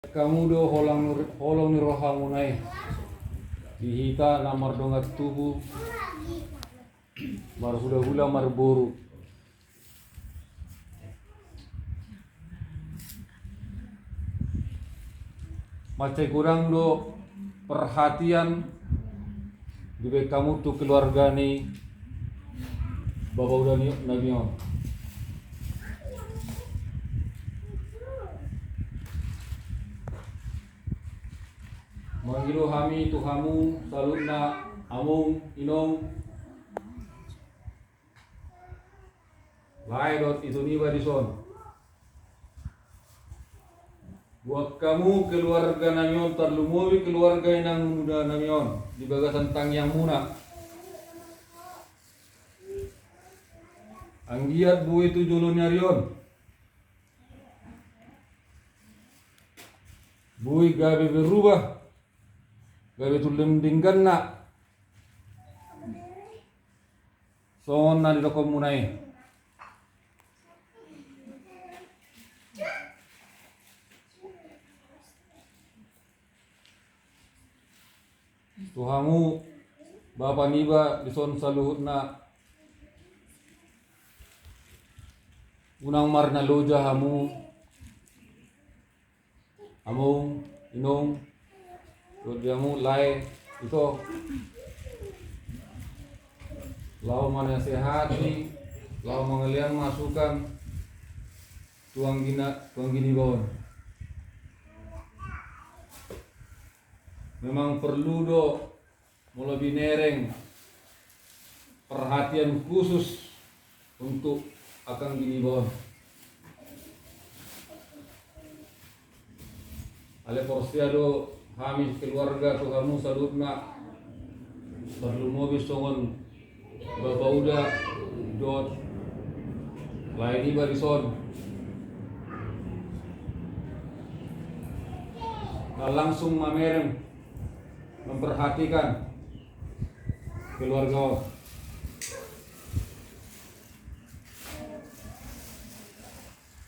Kamu do holong ni rohamu nai dihita namar dongat tubuh mar hula mar boru macai kurang do perhatian di kamu tu keluarga ni bapak udah nabion manggilo hami tuhamu salutna amung inong lai dot itu ni badison buat kamu keluarga namion terlumowi keluarga yang muda namion di bagasan tang yang muna anggiat bu itu jolo nyarion bui gabe berubah gabe tulem dinggan na son na di lokom munai tuhamu bapa niba dison saluhut na unang marna loja hamu amung inong diamu lai itu lau mana sehat nih lau mengelian masukan tuang gini bawon memang perlu do mulai binereng perhatian khusus untuk akan gini bawon ale porsiado kami keluarga tu kamu salutna perlu mobil songon bapak udah dot lain iba dison langsung mamerem memperhatikan keluarga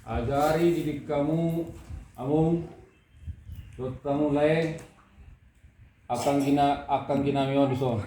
ajari didik kamu amung dot kamu lain akan gina mio dison